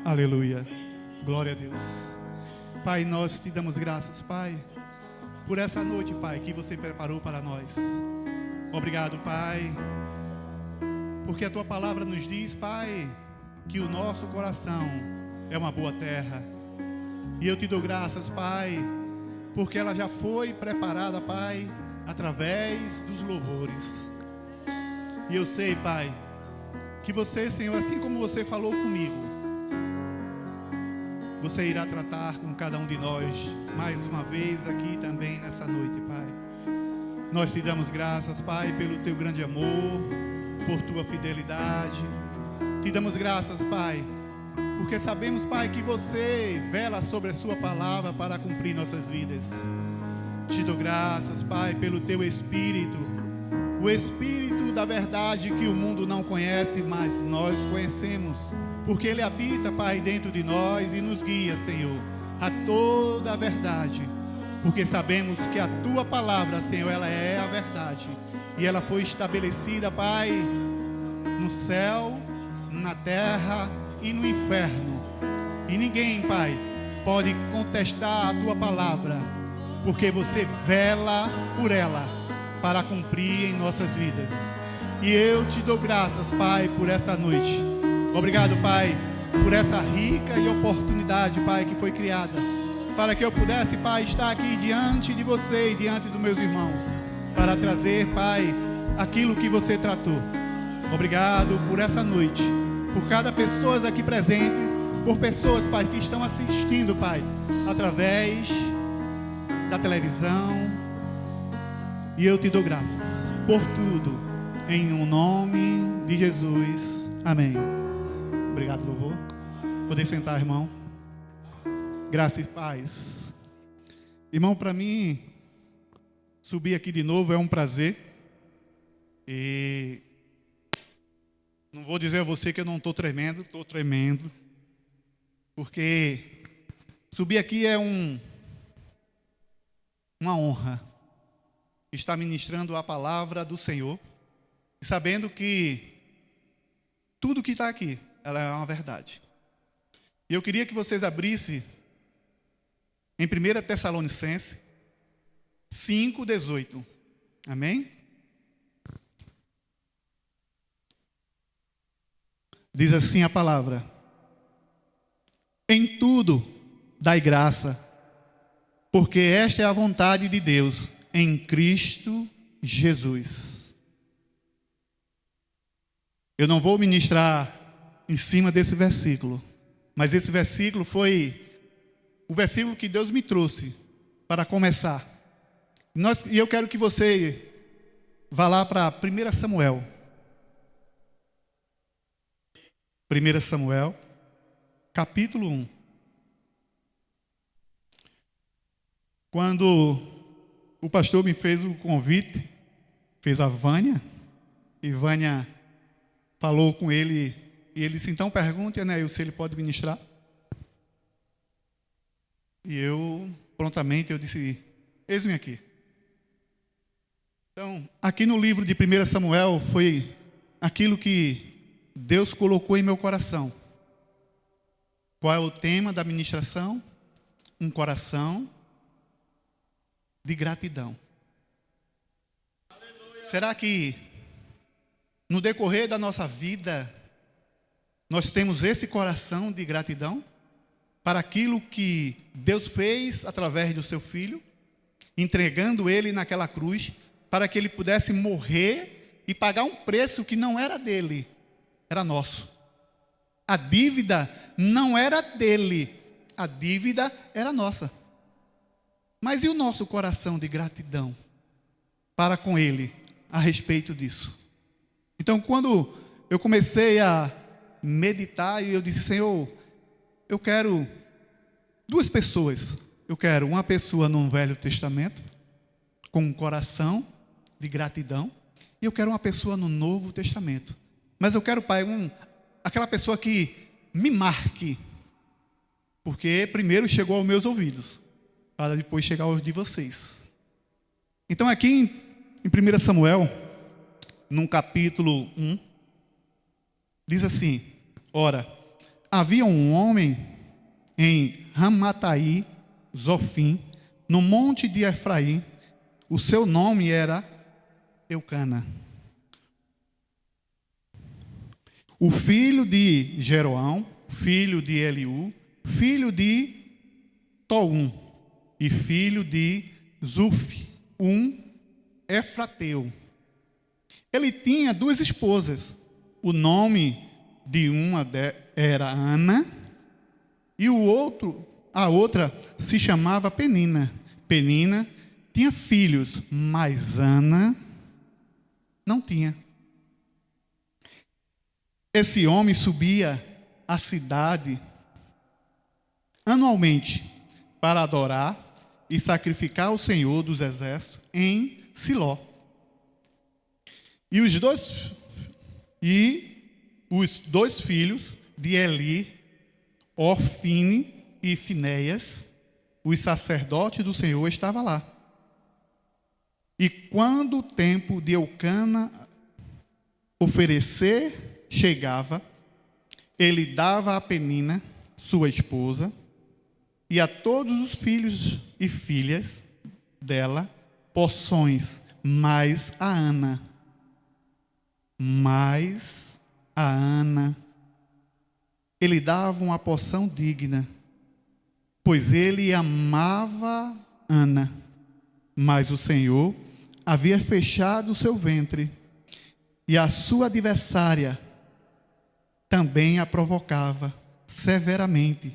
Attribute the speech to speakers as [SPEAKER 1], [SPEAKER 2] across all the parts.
[SPEAKER 1] Aleluia. Glória a Deus. Pai, nós te damos graças, Pai, por essa noite, Pai, que você preparou para nós. Obrigado, Pai, porque a tua palavra nos diz, Pai, que o nosso coração é uma boa terra. E eu te dou graças, Pai, porque ela já foi preparada, Pai, através dos louvores. E eu sei, Pai, que você, Senhor, assim como você falou comigo, você irá tratar com cada um de nós mais uma vez aqui também nessa noite, Pai. Nós te damos graças, Pai, pelo teu grande amor, por tua fidelidade. Te damos graças, Pai, porque sabemos, Pai, que você vela sobre a sua palavra para cumprir nossas vidas. Te dou graças, Pai, pelo teu Espírito, o Espírito da verdade que o mundo não conhece, mas nós conhecemos, porque Ele habita, Pai, dentro de nós e nos guia, Senhor, a toda a verdade, porque sabemos que a Tua palavra, Senhor, ela é a verdade, e ela foi estabelecida, Pai, no céu, na terra e no inferno, e ninguém, Pai, pode contestar a Tua palavra, porque você vela por ela, para cumprir em nossas vidas. E eu te dou graças, Pai, por essa noite. Obrigado, Pai, por essa rica e oportunidade, Pai, que foi criada, para que eu pudesse, Pai, estar aqui diante de você e diante dos meus irmãos, para trazer, Pai, aquilo que você tratou. Obrigado por essa noite, por cada pessoa aqui presente, por pessoas, Pai, que estão assistindo, Pai, através da televisão. E eu te dou graças por tudo, em um nome de Jesus. Amém. Obrigado, louvor. Poder sentar, irmão. Graça e paz. Irmão, para mim, subir aqui de novo é um prazer. E não vou dizer a você que eu não estou tremendo. Porque subir aqui é uma honra. Estar ministrando a palavra do Senhor, e sabendo que tudo que está aqui, ela é uma verdade. E eu queria que vocês abrissem em 1 Tessalonicenses 5:18. Amém? Diz assim a palavra: em tudo dai graça, porque esta é a vontade de Deus em Cristo Jesus. Eu não vou ministrar em cima desse versículo, mas esse versículo foi o versículo que Deus me trouxe para começar. E eu quero que você vá lá para 1 Samuel. 1 Samuel, capítulo 1. Quando o pastor me fez o convite, fez a Vânia, e Vânia falou com ele, e ele disse, então pergunte, né, se ele pode ministrar. E eu, prontamente, eu disse, eis-me aqui. Então, aqui no livro de 1 Samuel, foi aquilo que Deus colocou em meu coração. Qual é o tema da ministração? Um coração de gratidão. Será que no decorrer da nossa vida nós temos esse coração de gratidão para aquilo que Deus fez através do seu Filho, entregando ele naquela cruz para que ele pudesse morrer e pagar um preço que não era dele, era nosso. A dívida não era dele, a dívida era nossa. Mas e o nosso coração de gratidão para com Ele a respeito disso? Então, quando eu comecei a meditar, e eu disse, Senhor, eu quero duas pessoas. Eu quero uma pessoa no Velho Testamento, com um coração de gratidão, e eu quero uma pessoa no Novo Testamento. Mas eu quero, Pai, aquela pessoa que me marque, porque primeiro chegou aos meus ouvidos, para depois chegar aos de vocês. Então aqui em 1 Samuel, no capítulo 1, diz assim, ora, havia um homem em Ramataí, Zofim, no monte de Efraim. O seu nome era Eucana, o filho de Jeroão, filho de Eliú, filho de Toum e filho de Zuf, um efrateu. Ele tinha duas esposas. O nome de uma era Ana e a outra se chamava Penina. Penina tinha filhos, mas Ana não tinha. Esse homem subia à cidade anualmente para adorar e sacrificar ao Senhor dos Exércitos em Siló. E os dois filhos de Eli, Ofine e Finéias, os sacerdotes do Senhor, estavam lá. E quando o tempo de Eucana oferecer chegava, ele dava a Penina, sua esposa, e a todos os filhos e filhas dela porções, mas a Ana, ele dava uma porção digna, pois ele amava Ana, mas o Senhor havia fechado o seu ventre, e a sua adversária também a provocava severamente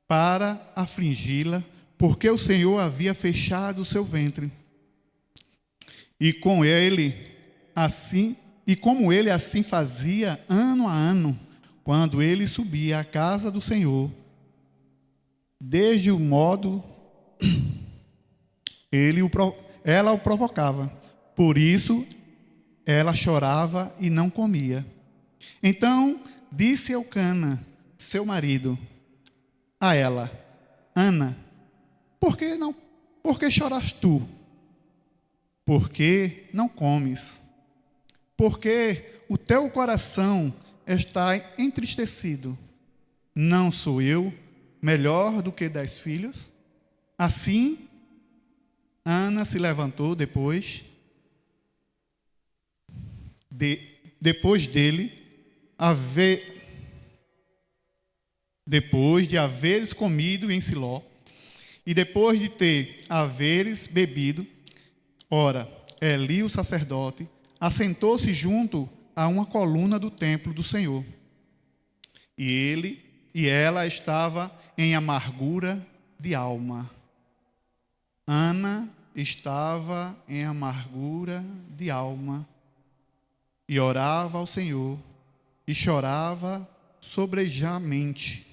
[SPEAKER 1] para afligi-la, porque o Senhor havia fechado o seu ventre. E como ele assim fazia ano a ano, quando ele subia à casa do Senhor, desde o modo ela o provocava. Por isso ela chorava e não comia. Então disse Eucana, seu marido, a ela: Ana, por que choras tu? Por que não comes? Porque o teu coração está entristecido. Não sou eu melhor do que 10 filhos? Assim, Ana se levantou depois de haveres comido em Siló, e depois de haveres bebido, ora, Eli, o sacerdote, assentou-se junto a uma coluna do templo do Senhor. E ela estava em amargura de alma. Ana estava em amargura de alma e orava ao Senhor e chorava sobrejamente.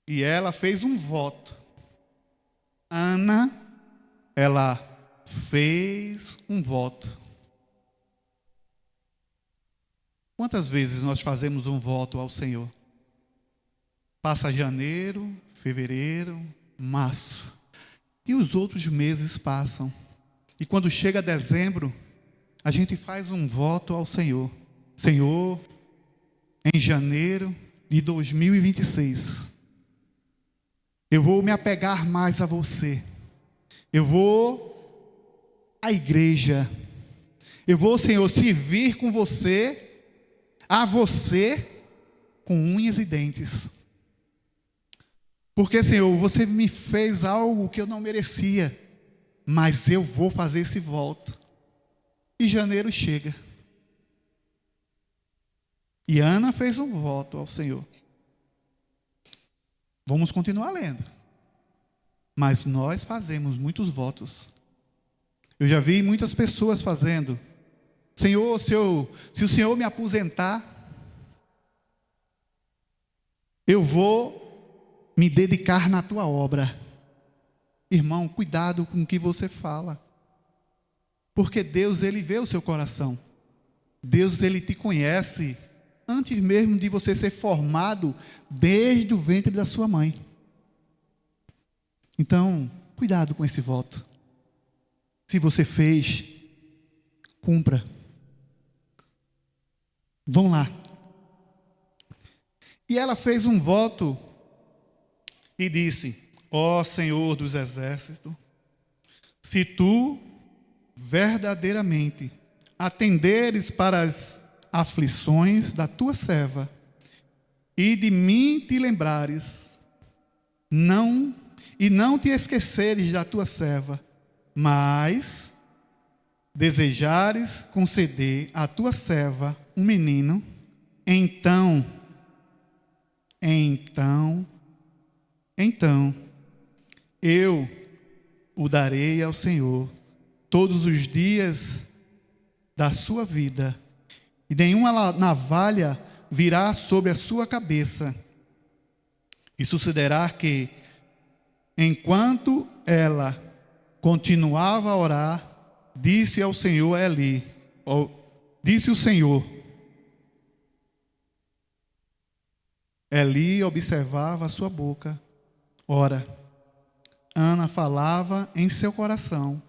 [SPEAKER 1] E ela fez um voto. Ana, ela fez um voto. Quantas vezes nós fazemos um voto ao Senhor? Passa janeiro, fevereiro, março. E os outros meses passam. E quando chega dezembro, a gente faz um voto ao Senhor. Senhor, em janeiro de 2026, eu vou me apegar mais a você. Eu vou à igreja. Eu vou, Senhor, servir com você, a você, com unhas e dentes. Porque, Senhor, você me fez algo que eu não merecia, mas eu vou fazer esse voto. E janeiro chega. E Ana fez um voto ao Senhor. Vamos continuar lendo. Mas nós fazemos muitos votos. Eu já vi muitas pessoas fazendo. Senhor, se o Senhor me aposentar, eu vou me dedicar na tua obra. Irmão, cuidado com o que você fala. Porque Deus, Ele vê o seu coração. Deus, Ele te conhece antes mesmo de você ser formado desde o ventre da sua mãe. Então, cuidado com esse voto. Se você fez, cumpra. Vamos lá. E ela fez um voto e disse: ó Senhor dos exércitos, se tu verdadeiramente atenderes para as aflições da tua serva e de mim te lembrares, não te esqueceres da tua serva, mas desejares conceder à tua serva um menino, então eu o darei ao Senhor todos os dias da sua vida, e nenhuma navalha virá sobre a sua cabeça. E sucederá que, enquanto ela continuava a orar, disse o Senhor, Eli observava a sua boca. Ora, Ana falava em seu coração,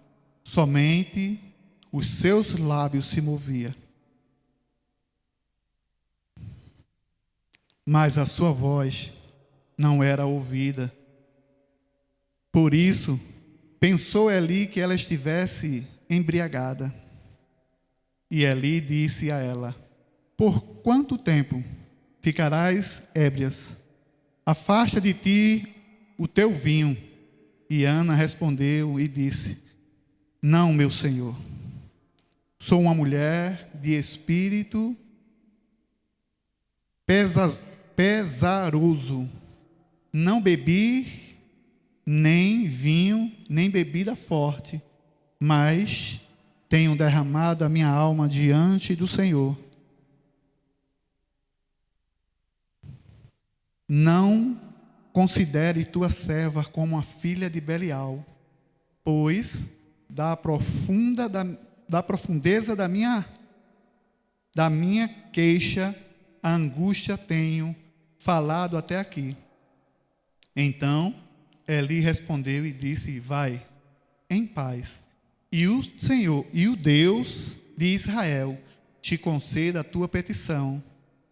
[SPEAKER 1] somente os seus lábios se moviam. Mas a sua voz não era ouvida. Por isso, pensou Eli que ela estivesse embriagada. E Eli disse a ela: por quanto tempo ficarás ébrias? Afasta de ti o teu vinho. E Ana respondeu e disse: não, meu senhor, sou uma mulher de espírito pesaroso. Não bebi nem vinho, nem bebida forte, mas tenho derramado a minha alma diante do Senhor. Não considere tua serva como a filha de Belial, pois da profundeza da minha queixa, a angústia tenho falado até aqui. Então Eli respondeu e disse: vai em paz, e o Senhor, e o Deus de Israel, te conceda a tua petição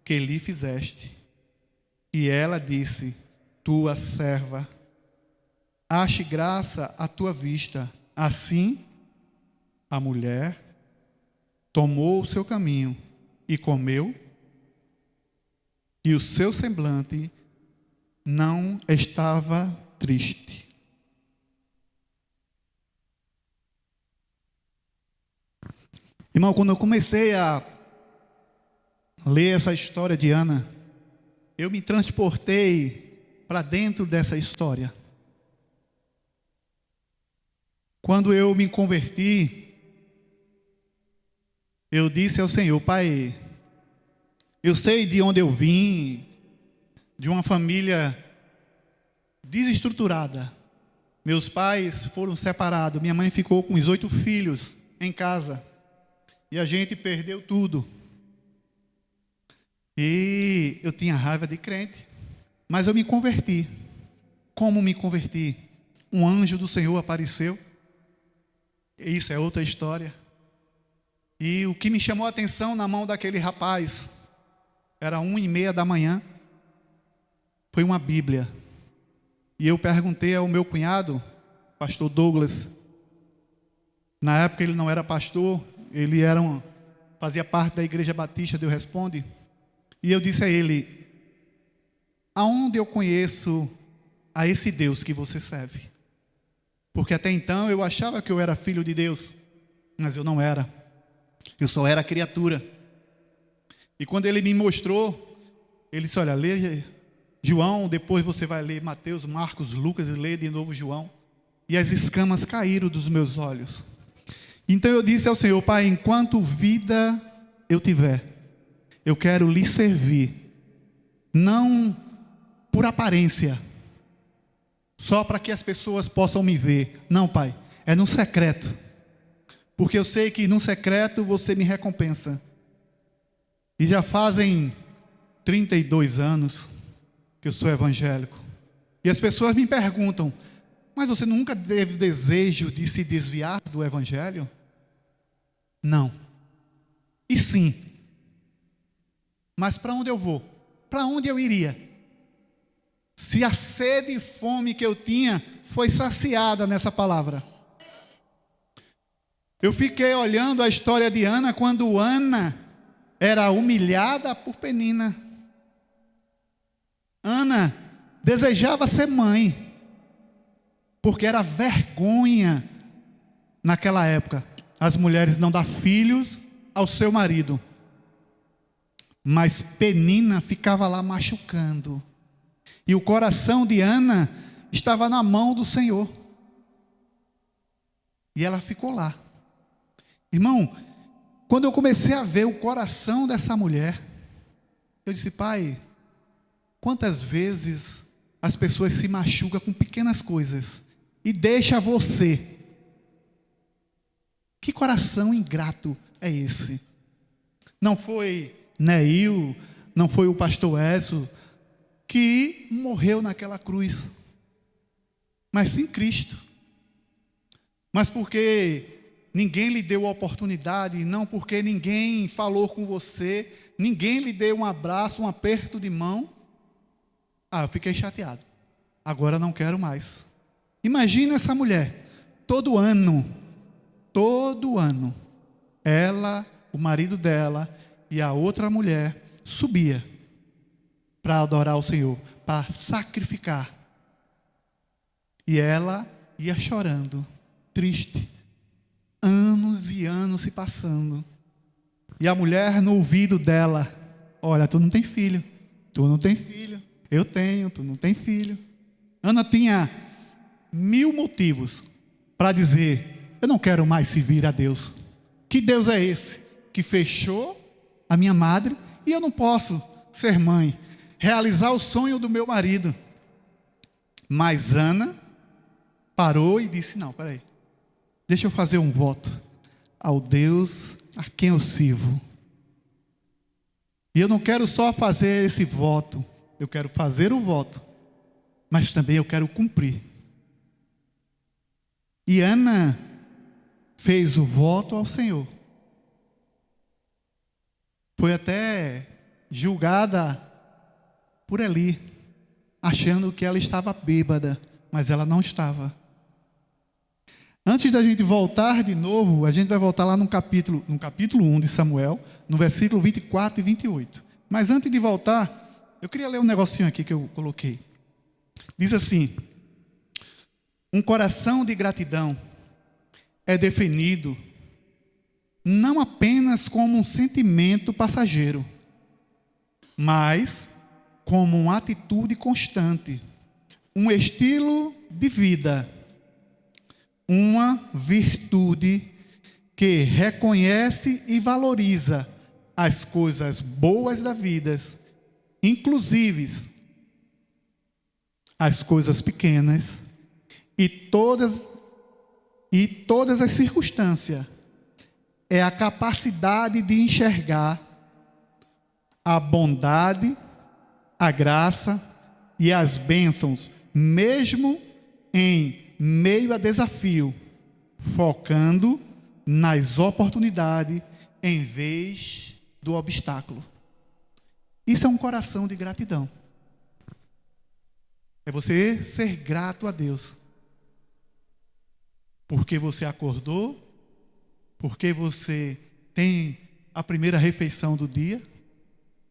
[SPEAKER 1] que lhe fizeste. E ela disse: tua serva, ache graça à tua vista. Assim, a mulher tomou o seu caminho e comeu, e o seu semblante não estava triste. Irmão, quando eu comecei a ler essa história de Ana, eu me transportei para dentro dessa história. Quando eu me converti, eu disse ao Senhor: Pai, eu sei de onde eu vim, de uma família desestruturada. Meus pais foram separados, minha mãe ficou com os 8 filhos em casa, e a gente perdeu tudo. E eu tinha raiva de crente, mas eu me converti. Como me converti? Um anjo do Senhor apareceu. Isso é outra história. E o que me chamou a atenção na mão daquele rapaz, era 1h30 da manhã, foi uma Bíblia. E eu perguntei ao meu cunhado, pastor Douglas. Na época ele não era pastor, ele fazia parte da Igreja Batista, Deus Responde. E eu disse a ele: aonde eu conheço a esse Deus que você serve? Porque até então eu achava que eu era filho de Deus, mas eu não era. Eu só era criatura. E quando ele me mostrou, ele disse: olha, lê João, depois você vai ler Mateus, Marcos, Lucas, e lê de novo João. E as escamas caíram dos meus olhos. Então eu disse ao Senhor: Pai, enquanto vida eu tiver, eu quero lhe servir, não por aparência, só para que as pessoas possam me ver. Não, Pai, é no secreto, porque eu sei que no secreto você me recompensa. E já fazem 32 anos que eu sou evangélico, e as pessoas me perguntam: mas você nunca teve desejo de se desviar do evangelho? Não. E sim. Mas para onde eu vou? para onde eu iria? Se a sede e fome que eu tinha foi saciada nessa palavra. Eu fiquei olhando a história de Ana, quando Ana era humilhada por Penina. Ana desejava ser mãe, porque era vergonha naquela época as mulheres não dar filhos ao seu marido. Mas Penina ficava lá machucando. E o coração de Ana estava na mão do Senhor. E ela ficou lá. Irmão, quando eu comecei a ver o coração dessa mulher, eu disse: Pai, quantas vezes as pessoas se machucam com pequenas coisas e deixa você. Que coração ingrato é esse? Não foi Neil, não foi o pastor Écio que morreu naquela cruz, mas sim Cristo. Mas porque ninguém lhe deu a oportunidade, não porque ninguém falou com você, ninguém lhe deu um abraço, um aperto de mão, eu fiquei chateado. Agora não quero mais. Imagina essa mulher, todo ano, ela, o marido dela e a outra mulher subia para adorar o Senhor, para sacrificar. E ela ia chorando, triste. Anos e anos se passando. E a mulher no ouvido dela: olha, tu não tem filho. Tu não tem filho. Eu tenho, tu não tem filho. Ana tinha 1000 motivos para dizer: eu não quero mais servir a Deus. Que Deus é esse que fechou a minha madre e eu não posso ser mãe, realizar o sonho do meu marido? Mas Ana parou e disse: não, peraí, deixa eu fazer um voto ao Deus a quem eu sirvo. E eu não quero só fazer esse voto, eu quero fazer o voto, mas também eu quero cumprir. E Ana fez o voto ao Senhor. Foi até julgada por Eli, achando que ela estava bêbada, mas ela não estava. Antes da gente voltar de novo, a gente vai voltar lá no capítulo 1 de Samuel, no versículo 24 e 28. Mas antes de voltar, eu queria ler um negocinho aqui que eu coloquei. Diz assim: um coração de gratidão é definido não apenas como um sentimento passageiro, mas como uma atitude constante, um estilo de vida, uma virtude que reconhece e valoriza as coisas boas da vida, inclusive as coisas pequenas e todas as circunstâncias. É a capacidade de enxergar a bondade, a graça e as bênçãos, mesmo em meio a desafio, focando nas oportunidades em vez do obstáculo. Isso é um coração de gratidão. É você ser grato a Deus, porque você acordou, porque você tem a primeira refeição do dia,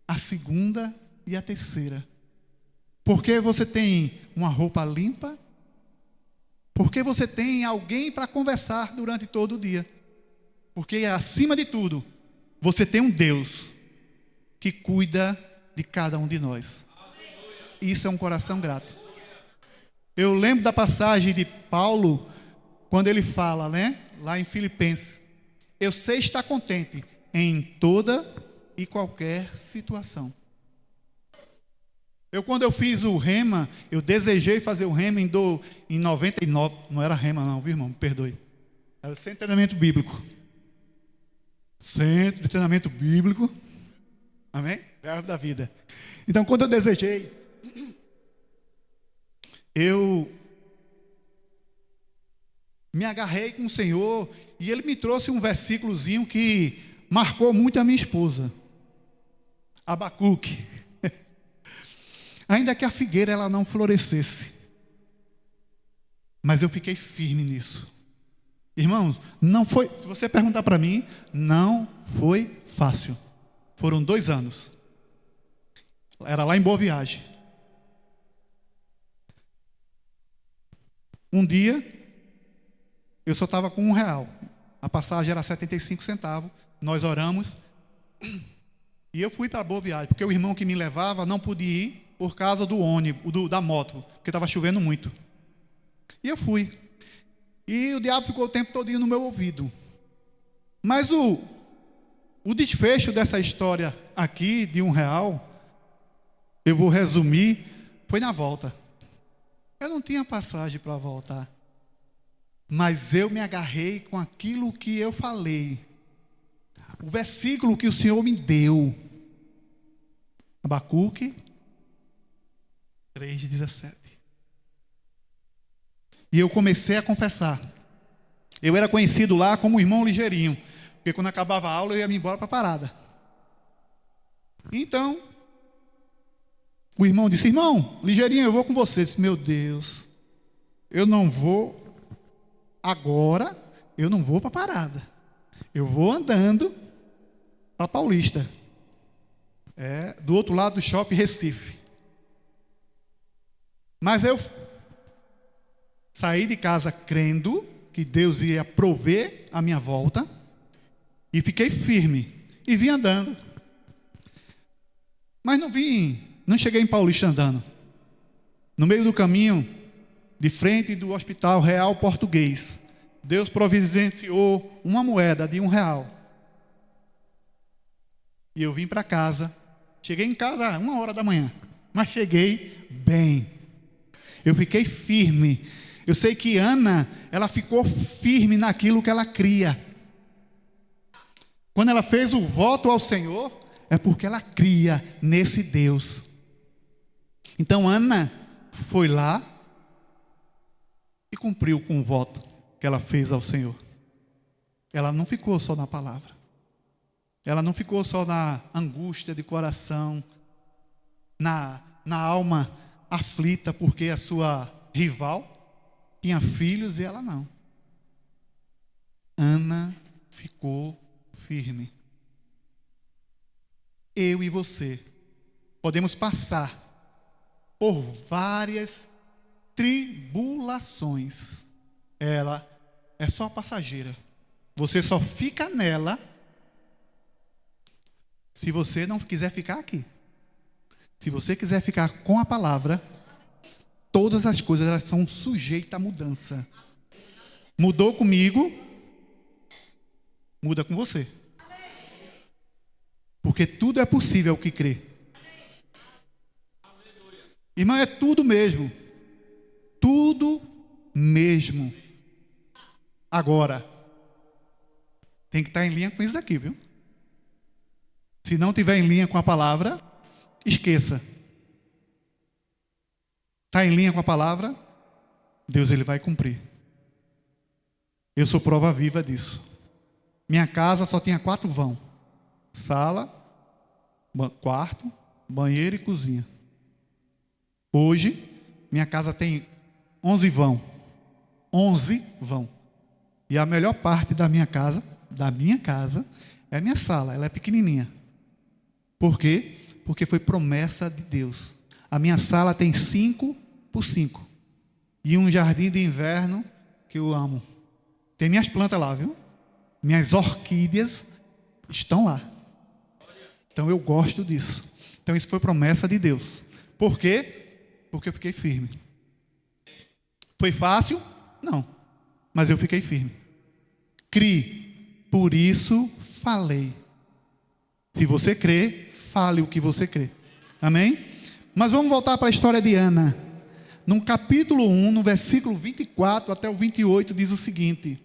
[SPEAKER 1] a segunda e a terceira. Porque você tem uma roupa limpa, porque você tem alguém para conversar durante todo o dia. Porque, acima de tudo, você tem um Deus que cuida de cada um de nós. Isso é um coração grato. Eu lembro da passagem de Paulo, quando ele fala, lá em Filipenses: eu sei estar contente em toda e qualquer situação. Quando eu fiz o rema, eu desejei fazer o rema em 99, não era rema não, viu, irmão? Me perdoe. Era o Centro de Treinamento Bíblico. Centro de Treinamento Bíblico. Amém? Verbo da vida. Então, quando eu desejei, eu me agarrei com o Senhor e Ele me trouxe um versículozinho que marcou muito a minha esposa. Abacuque. Ainda que a figueira ela não florescesse. Mas eu fiquei firme nisso. Irmãos, não foi, se você perguntar para mim, não foi fácil. Foram 2 anos. Era lá em Boa Viagem. Um dia, eu só estava com R$ 1. A passagem era 75 centavos. Nós oramos. E eu fui para Boa Viagem, porque o irmão que me levava não podia ir por causa do ônibus, da moto, porque estava chovendo muito. E eu fui. E o diabo ficou o tempo todinho no meu ouvido. Mas o desfecho dessa história aqui, de R$ 1, eu vou resumir, foi na volta. Eu não tinha passagem para voltar. Mas eu me agarrei com aquilo que eu falei. O versículo que o Senhor me deu. Abacuque 3,17. E eu comecei a confessar. Eu era conhecido lá como o irmão ligeirinho. Porque quando acabava a aula eu ia me embora para a parada. Então, o irmão disse: irmão, ligeirinho, eu vou com você. Eu disse: meu Deus, eu não vou agora, eu não vou para a parada. Eu vou andando para Paulista. Do outro lado do shopping Recife. Mas eu saí de casa crendo que Deus ia prover a minha volta. E fiquei firme. E vim andando. Mas não cheguei em Paulista andando. No meio do caminho, de frente do Hospital Real Português, Deus providenciou uma moeda de R$ 1. E eu vim para casa. Cheguei em casa 1h da manhã. Mas cheguei bem. Eu fiquei firme. Eu sei que Ana, ela ficou firme naquilo que ela cria. Quando ela fez o voto ao Senhor, é porque ela cria nesse Deus. Então Ana foi lá e cumpriu com o voto que ela fez ao Senhor. Ela não ficou só na palavra. Ela não ficou só na angústia de coração, na alma aflita porque a sua rival tinha filhos e ela não. Ana ficou firme. Eu e você podemos passar por várias tribulações. Ela é só passageira. Você só fica nela se você não quiser ficar aqui. Se você quiser ficar com a palavra, todas as coisas elas são sujeitas à mudança. Mudou comigo, muda com você. Porque tudo é possível que crê. Irmão, é tudo mesmo. Tudo mesmo. Agora, tem que estar em linha com isso daqui, viu? Se não estiver em linha com a palavra, esqueça. Está em linha com a palavra, Deus ele vai cumprir. Eu sou prova viva disso. Minha casa só tinha 4 vãos. Sala, quarto, banheiro e cozinha. Hoje, minha casa tem 11 vãos. 11 vãos. E a melhor parte da minha casa, é a minha sala. Ela é pequenininha. Por quê? Porque foi promessa de Deus. A minha sala tem 5x5. E um jardim de inverno que eu amo. Tem minhas plantas lá, viu? Minhas orquídeas estão lá. Então eu gosto disso. Então isso foi promessa de Deus. Por quê? Porque eu fiquei firme. Foi fácil? Não. Mas eu fiquei firme. Crie, por isso falei. Se você crê, fale o que você crê. Amém? Mas vamos voltar para a história de Ana. No capítulo 1, no versículo 24 até o 28, diz o seguinte: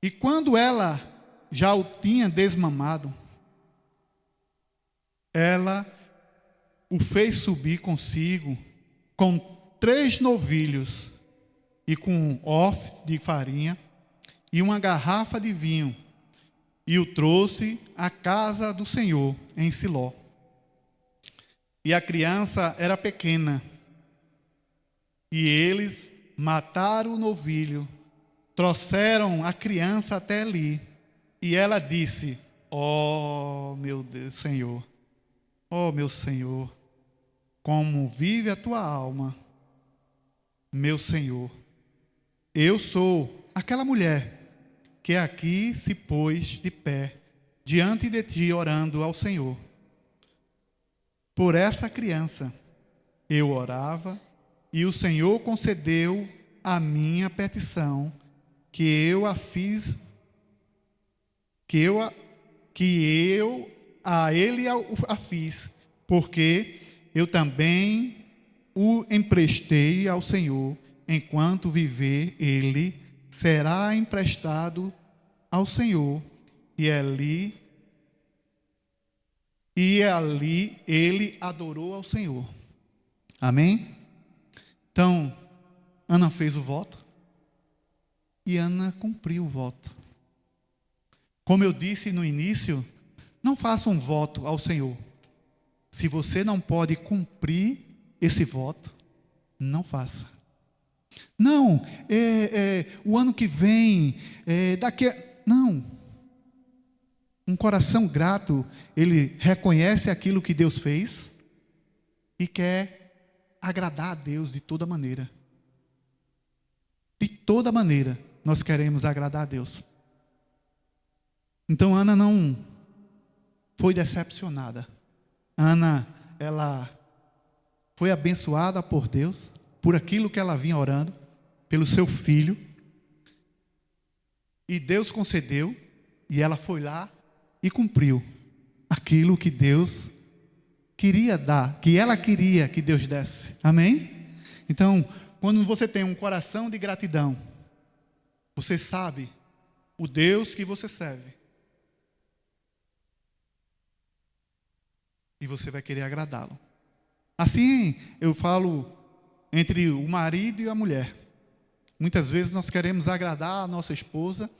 [SPEAKER 1] e quando ela já o tinha desmamado, ela o fez subir consigo com 3 novilhos e com um hofe de farinha e uma garrafa de vinho, e o trouxe à casa do Senhor em Siló. E a criança era pequena, e eles mataram o novilho, trouxeram a criança até ali, e ela disse: ó meu Deus, Senhor, ó meu Senhor, como vive a tua alma, meu Senhor, eu sou aquela mulher que aqui se pôs de pé diante de ti, orando ao Senhor. Por essa criança eu orava, e o Senhor concedeu a minha petição, que eu a fiz, que eu a ele a fiz, porque eu também o emprestei ao Senhor. Enquanto viver ele, será emprestado ao Senhor, e ali ele adorou ao Senhor. Amém? Então, Ana fez o voto, e Ana cumpriu o voto. Como eu disse no início, não faça um voto ao Senhor se você não pode cumprir esse voto. Não faça. Não, o ano que vem, não. Um coração grato, ele reconhece aquilo que Deus fez e quer agradar a Deus de toda maneira. De toda maneira, nós queremos agradar a Deus. Então, Ana não foi decepcionada. Ana, ela foi abençoada por Deus, por aquilo que ela vinha orando, pelo seu filho. E Deus concedeu, e ela foi lá e cumpriu aquilo que Deus queria dar, que ela queria que Deus desse. Amém? Então, quando você tem um coração de gratidão, você sabe o Deus que você serve, e você vai querer agradá-lo. Assim, eu falo entre o marido e a mulher. Muitas vezes nós queremos agradar a nossa esposa,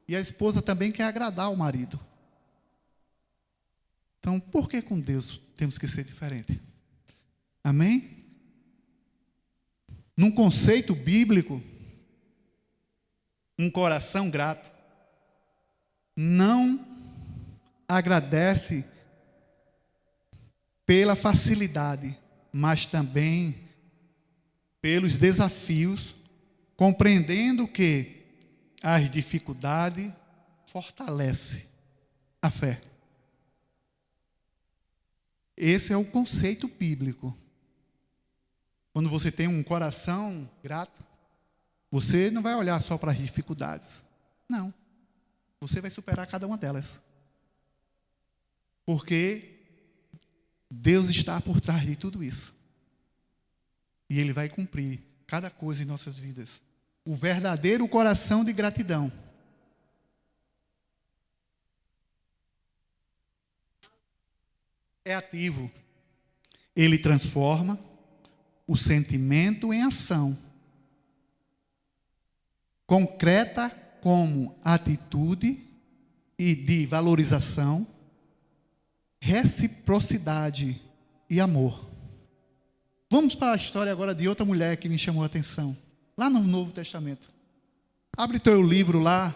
[SPEAKER 1] e a esposa também quer agradar o marido. Então, por que com Deus temos que ser diferente? Amém? Num conceito bíblico, um coração grato não agradece pela facilidade, mas também pelos desafios, compreendendo que as dificuldades fortalecem a fé. Esse é o conceito bíblico. Quando você tem um coração grato, você não vai olhar só para as dificuldades. Não. Você vai superar cada uma delas. Porque Deus está por trás de tudo isso. E Ele vai cumprir cada coisa em nossas vidas. O verdadeiro coração de gratidão é ativo. Ele transforma o sentimento em ação. Concreta como atitude e de valorização, reciprocidade e amor. Vamos para a história agora de outra mulher que me chamou a atenção. Lá no Novo Testamento. Abre teu livro lá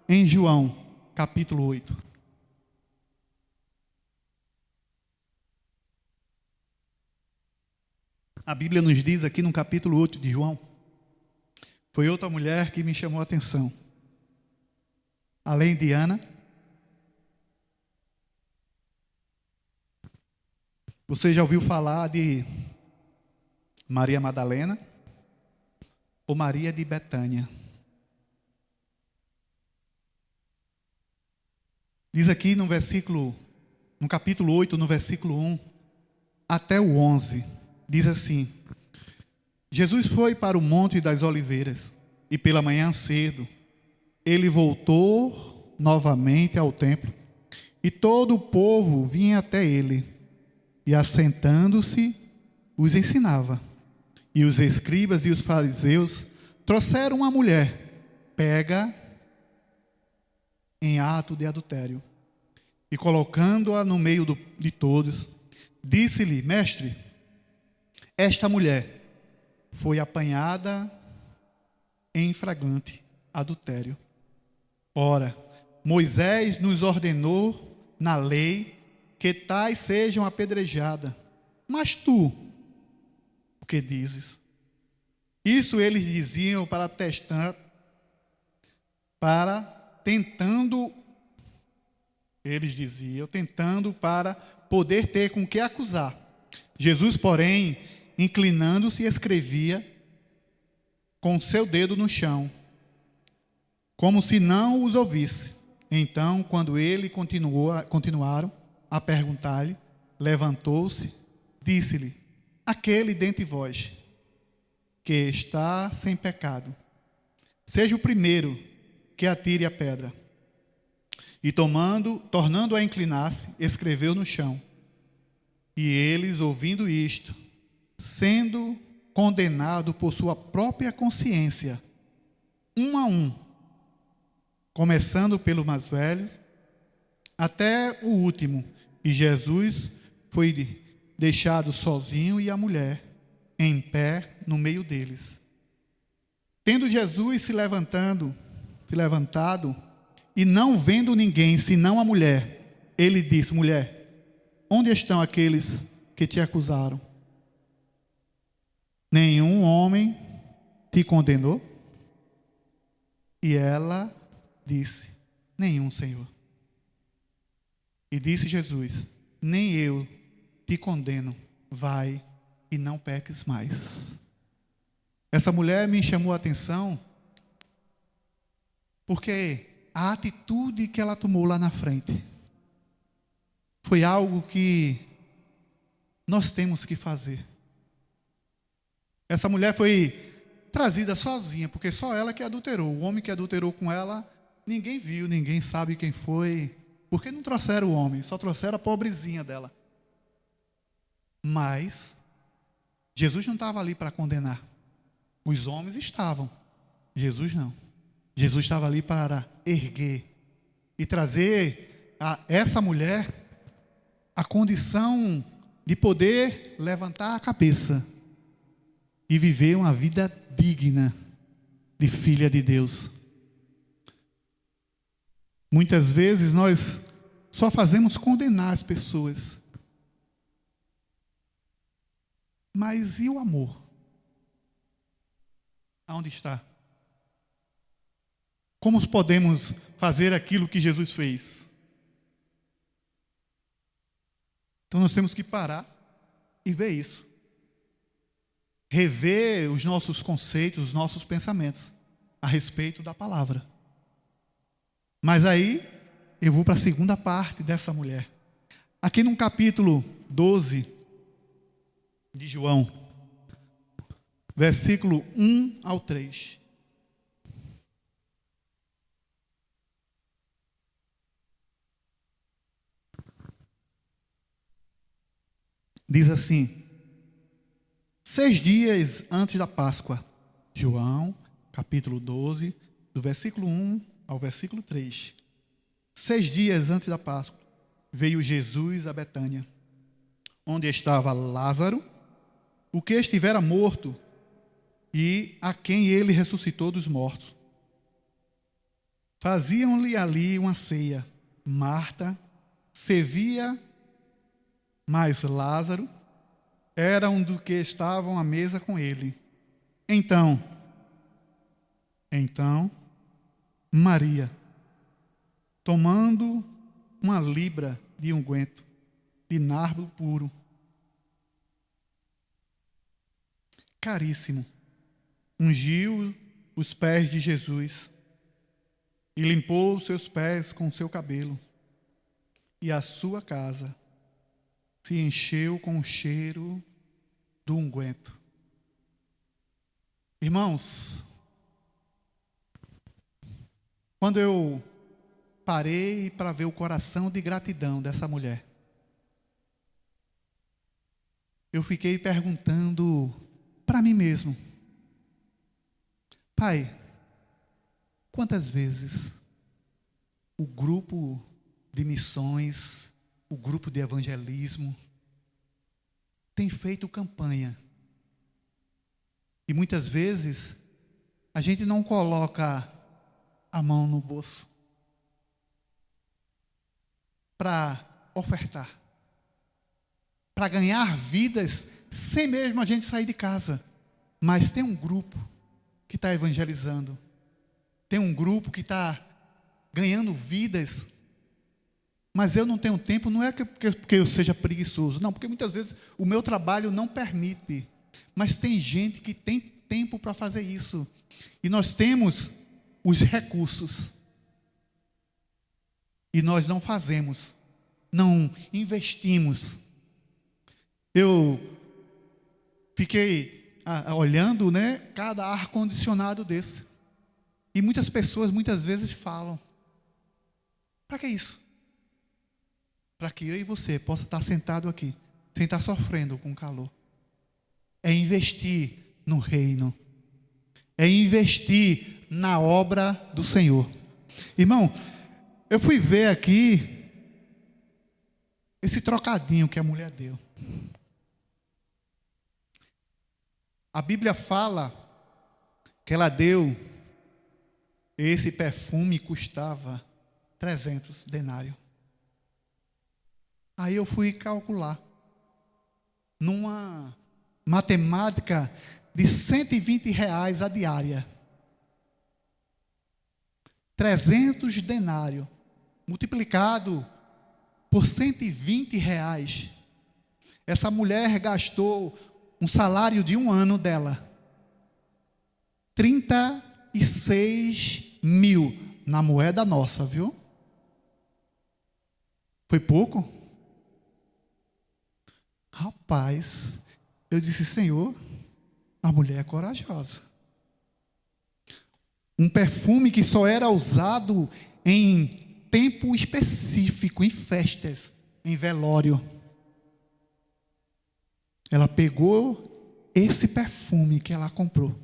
[SPEAKER 1] em João, capítulo 8. A Bíblia nos diz aqui no capítulo 8 de João. Foi outra mulher que me chamou a atenção. Além de Ana, você já ouviu falar de Maria Madalena ou Maria de Betânia? Diz aqui no capítulo 8, no versículo 1 até o 11, diz assim: Jesus foi para o Monte das Oliveiras, e pela manhã cedo, ele voltou novamente ao templo, e todo o povo vinha até ele, e assentando-se, os ensinava. E os escribas e os fariseus trouxeram uma mulher pega em ato de adultério, e colocando-a no meio de todos, disse-lhe: Mestre, esta mulher foi apanhada em flagrante adultério. Ora, Moisés nos ordenou na lei que tais sejam apedrejadas. Mas tu, o que dizes? Isso eles diziam para testar, tentando para poder ter com que acusar. Jesus, porém, inclinando-se, escrevia com seu dedo no chão, como se não os ouvisse. Então, quando ele continuaram a perguntar-lhe, levantou-se, disse-lhe: aquele dentre vós que está sem pecado, seja o primeiro que atire a pedra. E tornando a inclinar-se, escreveu no chão. E eles, ouvindo isto, sendo condenado por sua própria consciência, um a um, começando pelos mais velhos, até o último, e Jesus foi deixado sozinho e a mulher em pé no meio deles. Tendo Jesus se levantado, e não vendo ninguém senão a mulher, ele disse: mulher, onde estão aqueles que te acusaram? Nenhum homem te condenou? E ela disse: nenhum, Senhor. E disse Jesus: nem eu te condeno, vai e não peques mais. Essa mulher me chamou a atenção porque a atitude que ela tomou lá na frente foi algo que nós temos que fazer. Essa mulher foi trazida sozinha, porque só ela que adulterou. O homem que adulterou com ela, ninguém viu, ninguém sabe quem foi. Porque não trouxeram o homem, só trouxeram a pobrezinha dela. Mas Jesus não estava ali para condenar. Os homens estavam, Jesus não. Jesus estava ali para erguer e trazer a essa mulher a condição de poder levantar a cabeça e viver uma vida digna de filha de Deus. Muitas vezes nós só fazemos condenar as pessoas. Mas e o amor? Aonde está? Como podemos fazer aquilo que Jesus fez? Então nós temos que parar e ver isso. Rever os nossos conceitos, os nossos pensamentos a respeito da palavra. Mas aí eu vou para a segunda parte dessa mulher. Aqui no capítulo 12 de João, versículo 1 ao 3. Diz assim: 6 dias antes da Páscoa, João, capítulo 12, do versículo 1 ao versículo 3. 6 dias antes da Páscoa, veio Jesus a Betânia, onde estava Lázaro, o que estivera morto, e a quem ele ressuscitou dos mortos. Faziam-lhe ali uma ceia. Marta servia, mas Lázaro era um dos que estavam à mesa com ele. Então, Maria, tomando uma libra de unguento de nardo puro, caríssimo, ungiu os pés de Jesus e limpou os seus pés com o seu cabelo, e a sua casa se encheu com o cheiro do unguento. Irmãos, quando eu parei para ver o coração de gratidão dessa mulher, eu fiquei perguntando para mim mesmo: Pai, quantas vezes o grupo de missões, o grupo de evangelismo, tem feito campanha. E muitas vezes, a gente não coloca a mão no bolso para ofertar, para ganhar vidas, sem mesmo a gente sair de casa. Mas tem um grupo que está evangelizando, tem um grupo que está ganhando vidas. Mas eu não tenho tempo, não é porque eu seja preguiçoso, não, porque muitas vezes o meu trabalho não permite. Mas tem gente que tem tempo para fazer isso. E nós temos os recursos. E nós não fazemos, não investimos. Eu fiquei olhando, né, cada ar-condicionado desse. E muitas pessoas, muitas vezes falam, para que isso? Para que eu e você possa estar sentado aqui, sem estar sofrendo com calor. É investir no reino. É investir na obra do Senhor. Irmão, eu fui ver aqui esse trocadinho que a mulher deu. A Bíblia fala que ela deu, esse perfume custava 300 denários. Aí eu fui calcular, numa matemática de R$120 a diária. 300 denários, multiplicado por R$120. Essa mulher gastou um salário de um ano dela. 36 mil na moeda nossa, viu? Foi pouco? Rapaz, eu disse, Senhor, a mulher é corajosa. Um perfume que só era usado em tempo específico, em festas, em velório. Ela pegou esse perfume que ela comprou.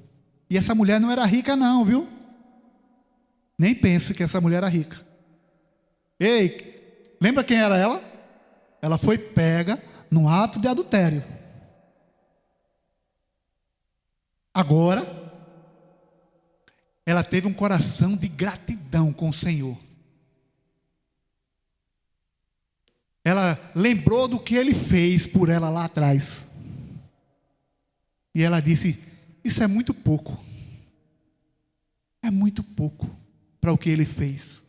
[SPEAKER 1] E essa mulher não era rica não, viu? Nem pense que essa mulher era rica. Ei, lembra quem era ela? Ela foi pega no ato de adultério. Agora, ela teve um coração de gratidão com o Senhor. Ela lembrou do que Ele fez por ela lá atrás. E ela disse, isso é muito pouco. É muito pouco para o que Ele fez.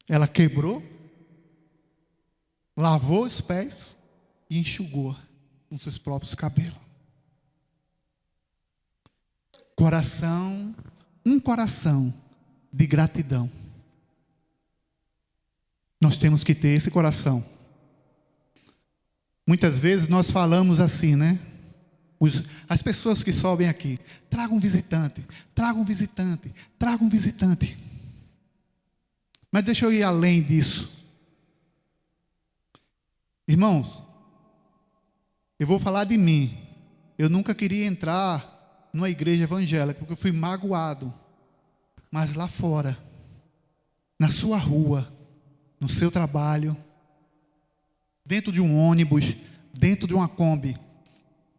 [SPEAKER 1] Ela quebrou, lavou os pés e enxugou com seus próprios cabelos. Um coração de gratidão. Nós temos que ter esse coração. Muitas vezes nós falamos assim, né? As pessoas que sobem aqui, traga um visitante, traga um visitante, traga um visitante. Mas deixa eu ir além disso. Irmãos, eu vou falar de mim. Eu nunca queria entrar numa igreja evangélica, porque eu fui magoado. Mas lá fora, na sua rua, no seu trabalho, dentro de um ônibus, dentro de uma Kombi,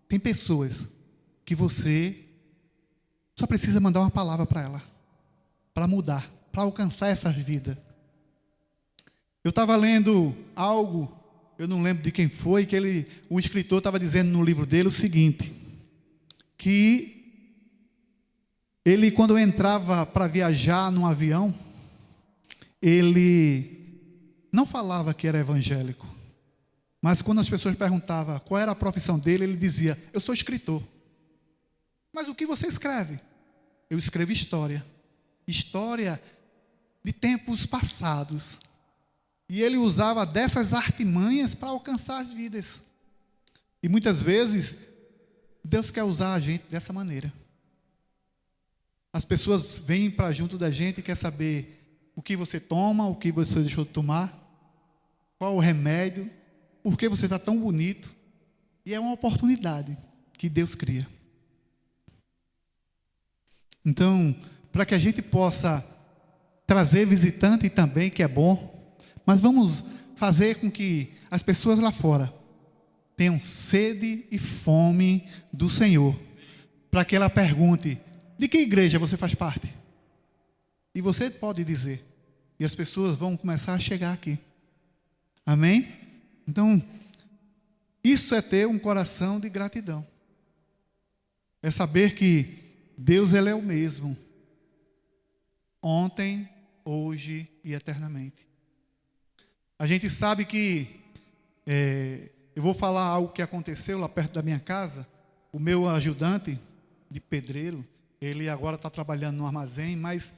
[SPEAKER 1] tem pessoas que você só precisa mandar uma palavra para ela, para mudar, para alcançar essas vidas. Eu estava lendo algo, eu não lembro de quem foi, que o escritor estava dizendo no livro dele o seguinte, que ele, quando entrava para viajar num avião, ele não falava que era evangélico, mas quando as pessoas perguntavam qual era a profissão dele, ele dizia, eu sou escritor. Mas o que você escreve? Eu escrevo história. História de tempos passados. E ele usava dessas artimanhas para alcançar as vidas. E muitas vezes, Deus quer usar a gente dessa maneira. As pessoas vêm para junto da gente e quer saber o que você toma, o que você deixou de tomar, qual o remédio, por que você está tão bonito. E é uma oportunidade que Deus cria. Então, para que a gente possa trazer visitante também, que é bom, mas vamos fazer com que as pessoas lá fora tenham sede e fome do Senhor, para que ela pergunte: de que igreja você faz parte? E você pode dizer, e as pessoas vão começar a chegar aqui. Amém? Então, isso é ter um coração de gratidão. É saber que Deus, Ele é o mesmo, ontem, hoje e eternamente. A gente sabe que, eu vou falar algo que aconteceu lá perto da minha casa. O meu ajudante de pedreiro, ele agora está trabalhando no armazém, mas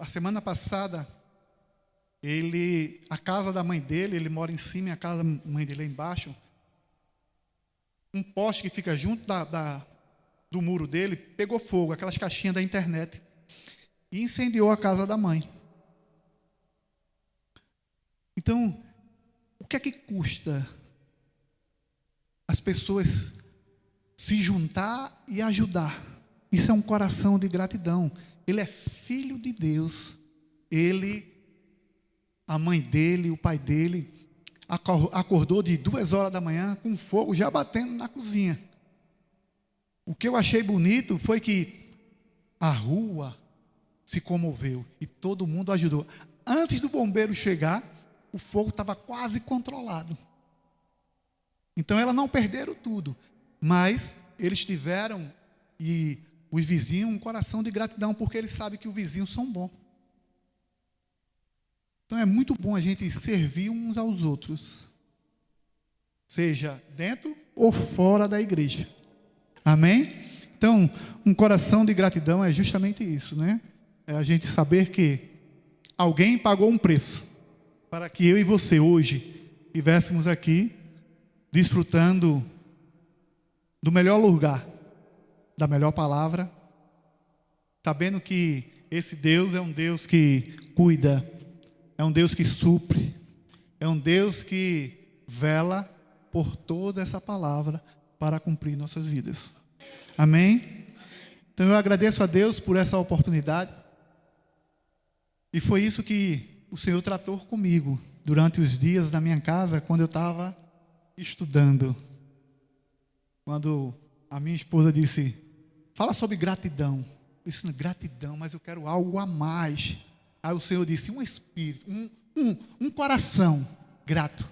[SPEAKER 1] a semana passada, a casa da mãe dele, ele mora em cima e a casa da mãe dele é embaixo, um poste que fica junto do muro dele pegou fogo, aquelas caixinhas da internet, e incendiou a casa da mãe. Então, o que é que custa as pessoas se juntar e ajudar? Isso é um coração de gratidão. Ele é filho de Deus. Ele, a mãe dele, o pai dele, acordou de 2 horas da manhã com fogo já batendo na cozinha. O que eu achei bonito foi que a rua se comoveu e todo mundo ajudou. Antes do bombeiro chegar, o fogo estava quase controlado. Então, elas não perderam tudo, mas eles tiveram, e os vizinhos, um coração de gratidão, porque eles sabem que os vizinhos são bons. Então, é muito bom a gente servir uns aos outros, seja dentro ou fora da igreja. Amém? Então, um coração de gratidão é justamente isso, né? É a gente saber que alguém pagou um preço para que eu e você hoje estivéssemos aqui desfrutando do melhor lugar, da melhor palavra, sabendo que esse Deus é um Deus que cuida, é um Deus que supre, é um Deus que vela por toda essa palavra para cumprir nossas vidas. Amém? Então eu agradeço a Deus por essa oportunidade. E foi isso que o Senhor tratou comigo durante os dias da minha casa, quando eu estava estudando. Quando a minha esposa disse: fala sobre gratidão. Eu disse: gratidão, mas eu quero algo a mais. Aí o Senhor disse: um espírito, um coração grato.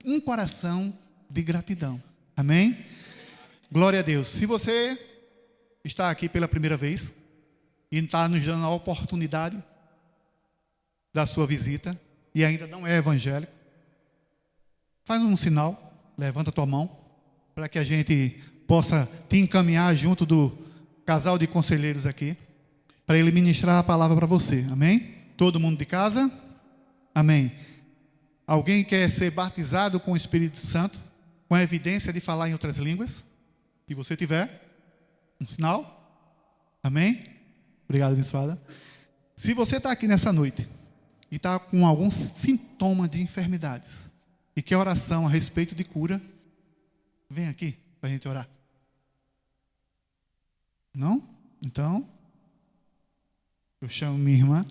[SPEAKER 1] Um coração de gratidão. Amém? Glória a Deus. Se você está aqui pela primeira vez e está nos dando a oportunidade da sua visita e ainda não é evangélico, faz um sinal, levanta a tua mão, para que a gente possa te encaminhar junto do casal de conselheiros aqui, para ele ministrar a palavra para você. Amém? Todo mundo de casa? Amém. Alguém quer ser batizado com o Espírito Santo, com a evidência de falar em outras línguas? Se você tiver, um sinal? Amém? Obrigado, abençoada. Se você está aqui nessa noite e está com algum sintoma de enfermidades e quer oração a respeito de cura, vem aqui para a gente orar. Não? Então, eu chamo minha irmã.